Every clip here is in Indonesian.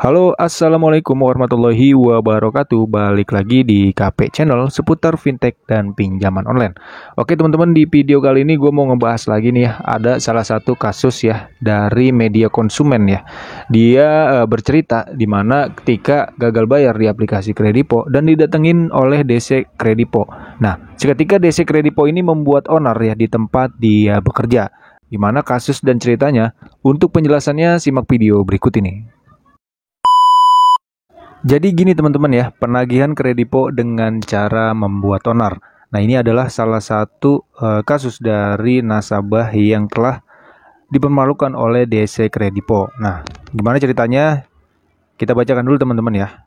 Halo, assalamualaikum warahmatullahi wabarakatuh. Balik lagi di KP Channel seputar fintech dan pinjaman online. Oke teman-teman, di video kali ini gue mau ngebahas lagi nih ya. Ada salah satu kasus ya dari media konsumen ya. Dia bercerita di mana ketika gagal bayar di aplikasi Kredipo dan didatengin oleh DC Kredipo. Nah, seketika DC Kredipo ini membuat onar ya di tempat dia bekerja. Gimana kasus dan ceritanya? Untuk penjelasannya simak video berikut ini. Jadi gini teman-teman ya, penagihan Kredipo dengan cara membuat onar. Nah ini adalah salah satu kasus dari nasabah yang telah dipermalukan oleh DC Kredipo. Nah gimana ceritanya? Kita bacakan dulu teman-teman ya.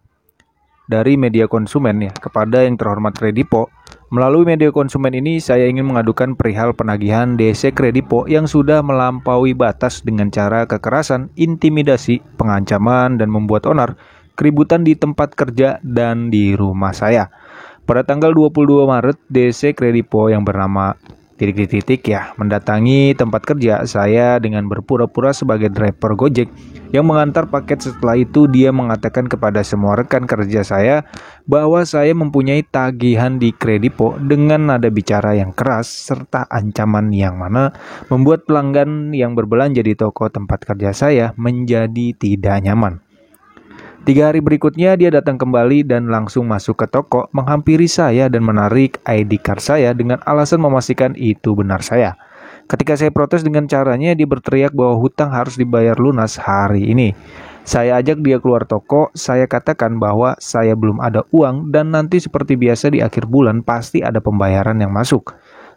Dari media konsumen ya, kepada yang terhormat Kredipo. Melalui media konsumen ini saya ingin mengadukan perihal penagihan DC Kredipo yang sudah melampaui batas dengan cara kekerasan, intimidasi, pengancaman, dan membuat onar. Keributan di tempat kerja dan di rumah saya. Pada tanggal 22 Maret, DC Kredipo yang bernama ya mendatangi tempat kerja saya dengan berpura-pura sebagai driver Gojek yang mengantar paket. Setelah itu dia mengatakan kepada semua rekan kerja saya bahwa saya mempunyai tagihan di Kredipo dengan nada bicara yang keras serta ancaman yang mana membuat pelanggan yang berbelanja di toko tempat kerja saya menjadi tidak nyaman. 3 hari berikutnya dia datang kembali dan langsung masuk ke toko, menghampiri saya dan menarik ID card saya dengan alasan memastikan itu benar saya. Ketika saya protes dengan caranya, dia berteriak bahwa hutang harus dibayar lunas hari ini. Saya ajak dia keluar toko, saya katakan bahwa saya belum ada uang dan nanti seperti biasa di akhir bulan pasti ada pembayaran yang masuk.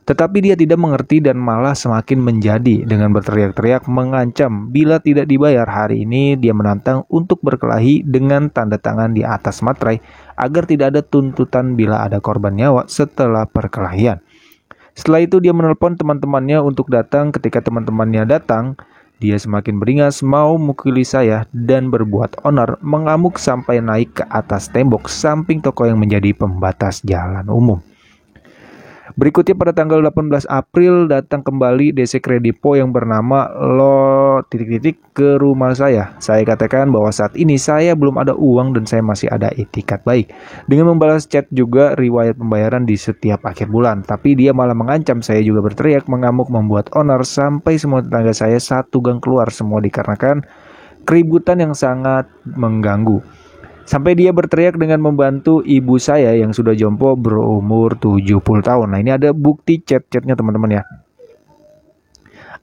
Tetapi dia tidak mengerti dan malah semakin menjadi dengan berteriak-teriak mengancam bila tidak dibayar hari ini. Dia menantang untuk berkelahi dengan tanda tangan di atas materai agar tidak ada tuntutan bila ada korban nyawa setelah perkelahian. Setelah itu dia menelpon teman-temannya untuk datang. Ketika teman-temannya datang, dia semakin beringas mau mukuli saya dan berbuat onar, mengamuk sampai naik ke atas tembok samping toko yang menjadi pembatas jalan umum. Berikutnya pada tanggal 18 April datang kembali DC Kredipo yang bernama ke rumah saya. Saya katakan bahwa saat ini saya belum ada uang dan saya masih ada etikat baik. Dengan membalas chat juga riwayat pembayaran di setiap akhir bulan. Tapi dia malah mengancam saya juga berteriak, mengamuk, membuat onar sampai semua tetangga saya satu gang keluar semua dikarenakan keributan yang sangat mengganggu. Sampai dia berteriak dengan membantu ibu saya yang sudah jompo berumur 70 tahun. Nah ini ada bukti chat-chatnya teman-teman ya.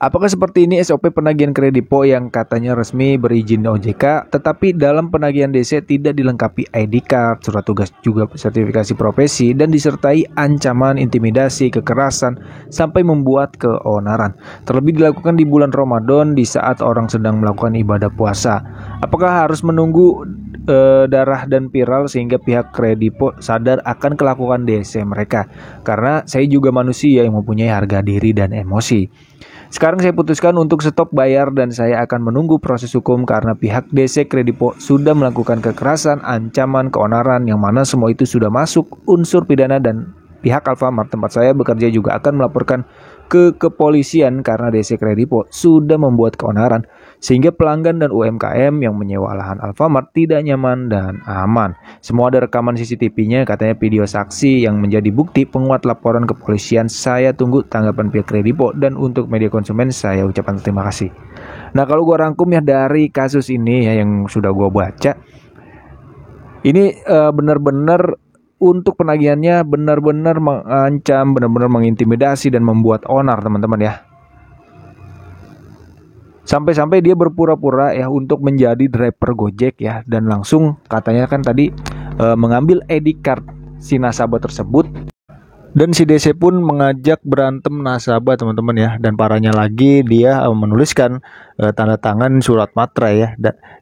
Apakah seperti ini SOP penagihan Kredipo yang katanya resmi berizin OJK, tetapi dalam penagihan DC tidak dilengkapi ID card, surat tugas juga sertifikasi profesi, dan disertai ancaman, intimidasi, kekerasan, sampai membuat keonaran. Terlebih dilakukan di bulan Ramadan di saat orang sedang melakukan ibadah puasa. Apakah harus menunggu darah dan viral sehingga pihak Kredipo sadar akan kelakuan DC mereka? Karena saya juga manusia yang mempunyai harga diri dan emosi. Sekarang saya putuskan untuk stop bayar dan saya akan menunggu proses hukum karena pihak DC Kredipo sudah melakukan kekerasan, ancaman, keonaran yang mana semua itu sudah masuk unsur pidana, dan pihak Alfamart tempat saya bekerja juga akan melaporkan ke kepolisian karena DC Kredipo sudah membuat keonaran sehingga pelanggan dan UMKM yang menyewa lahan Alfamart tidak nyaman dan aman. Semua ada rekaman CCTV-nya, katanya video saksi yang menjadi bukti penguat laporan kepolisian. Saya tunggu tanggapan pihak Kredipo, dan untuk media konsumen saya ucapkan terima kasih. Nah kalau gue rangkum ya dari kasus ini ya yang sudah gue baca, ini benar-benar untuk penagihannya benar-benar mengancam, benar-benar mengintimidasi dan membuat onar teman-teman ya. Sampai-sampai dia berpura-pura ya untuk menjadi driver Gojek ya, dan langsung katanya kan tadi mengambil ID card si nasabah tersebut. Dan si DC pun mengajak berantem nasabah teman-teman ya. Dan parahnya lagi dia menuliskan tanda tangan surat materai ya,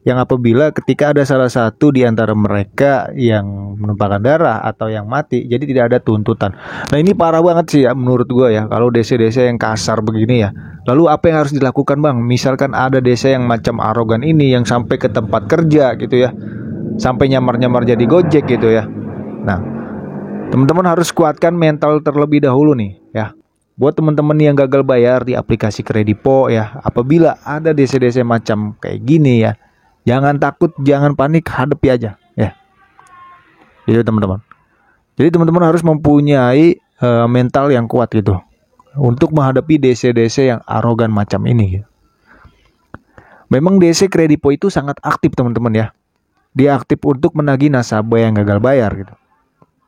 yang apabila ketika ada salah satu di antara mereka yang menumpahkan darah atau yang mati, jadi tidak ada tuntutan. Nah ini parah banget sih ya menurut gue ya, kalau DC-DC yang kasar begini ya. Lalu apa yang harus dilakukan bang? Misalkan ada DC yang macam arogan ini yang sampai ke tempat kerja gitu ya, sampai nyamar-nyamar jadi Gojek gitu ya. Nah teman-teman harus kuatkan mental terlebih dahulu nih ya. Buat teman-teman yang gagal bayar di aplikasi Kredipo ya, apabila ada DC-DC macam kayak gini ya, Jangan takut, jangan panik, hadapi aja ya. Itu teman-teman. Jadi teman-teman harus mempunyai mental yang kuat gitu untuk menghadapi DC-DC yang arogan macam ini gitu. Memang DC Kredipo itu sangat aktif teman-teman ya. Dia aktif untuk menagih nasabah yang gagal bayar gitu.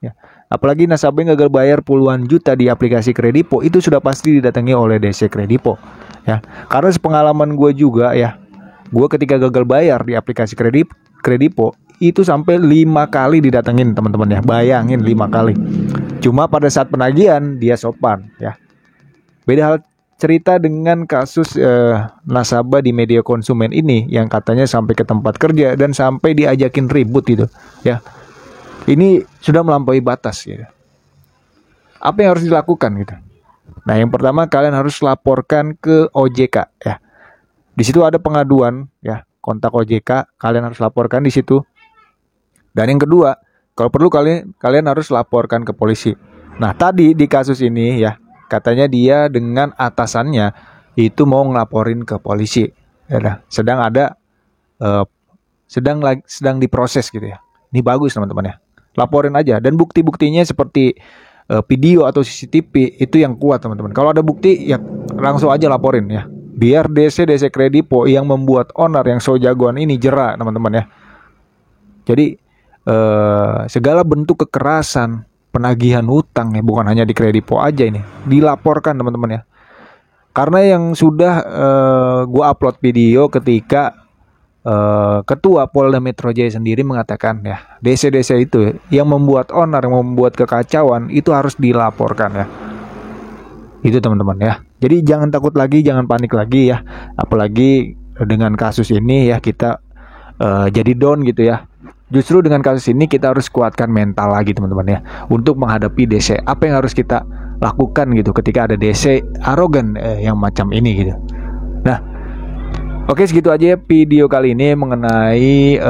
Ya. Apalagi nasabah yang gagal bayar puluhan juta di aplikasi Kredipo itu sudah pasti didatangi oleh DC Kredipo ya. Karena sepengalaman gue juga ya, gue ketika gagal bayar di aplikasi Kredipo itu sampai 5 kali didatengin teman-teman ya. Bayangin 5 kali. Cuma pada saat penagihan dia sopan ya. Beda hal cerita dengan kasus nasabah di media konsumen ini yang katanya sampai ke tempat kerja dan sampai diajakin ribut gitu ya. Ini sudah melampaui batas gitu. Apa yang harus dilakukan gitu? Nah, yang pertama kalian harus laporkan ke OJK ya. Di situ ada pengaduan ya, kontak OJK, kalian harus laporkan di situ. Dan yang kedua, kalau perlu kalian harus laporkan ke polisi. Nah, tadi di kasus ini ya, katanya dia dengan atasannya itu mau ngelaporin ke polisi. Ya, sedang diproses gitu ya. Ini bagus teman-teman ya. Laporin aja, dan bukti-buktinya seperti video atau CCTV itu yang kuat teman-teman. Kalau ada bukti ya langsung aja laporin ya. Biar DC Kredipo yang membuat owner yang so jagoan ini jera teman-teman ya. Jadi segala bentuk kekerasan, penagihan hutang ya, bukan hanya di Kredipo aja ini, dilaporkan teman-teman ya. Karena yang sudah gue upload video ketika Ketua Polda Metro Jaya sendiri mengatakan ya, DC-DC itu yang membuat onar, yang membuat kekacauan itu harus dilaporkan ya. Itu teman-teman ya. Jadi jangan takut lagi, jangan panik lagi ya. Apalagi dengan kasus ini ya, kita jadi down gitu ya. Justru dengan kasus ini kita harus kuatkan mental lagi teman-teman ya, untuk menghadapi DC. Apa yang harus kita lakukan gitu ketika ada DC arogan yang macam ini gitu. Nah, oke, segitu aja video kali ini mengenai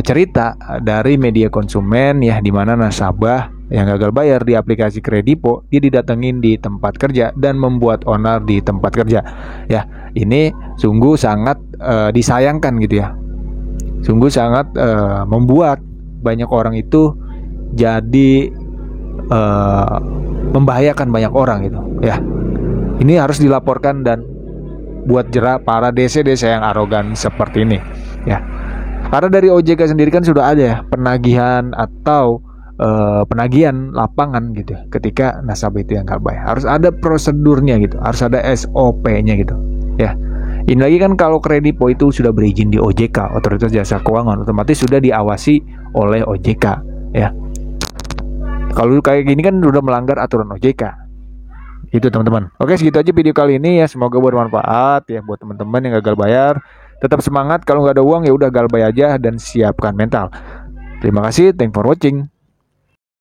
cerita dari media konsumen ya, di mana nasabah yang gagal bayar di aplikasi Kredipo dia didatengin di tempat kerja dan membuat onar di tempat kerja. Ya, ini sungguh sangat disayangkan gitu ya. Sungguh sangat membuat banyak orang itu jadi membahayakan banyak orang gitu ya. Ini harus dilaporkan dan buat jerak para DC-DC yang arogan seperti ini ya. Karena dari OJK sendiri kan sudah ada ya penagihan atau penagihan lapangan gitu ya, ketika nasabah itu yang nggak bayar. Harus ada prosedurnya gitu, harus ada SOP-nya gitu ya. Ini lagi kan kalau Kredipo itu sudah berizin di OJK, Otoritas Jasa Keuangan, otomatis sudah diawasi oleh OJK ya. Kalau kayak gini kan sudah melanggar aturan OJK. Itu teman-teman. Oke, segitu aja video kali ini ya. Semoga bermanfaat ya buat teman-teman yang gagal bayar. Tetap semangat, kalau nggak ada uang ya udah galbay aja dan siapkan mental. Terima kasih, thanks for watching.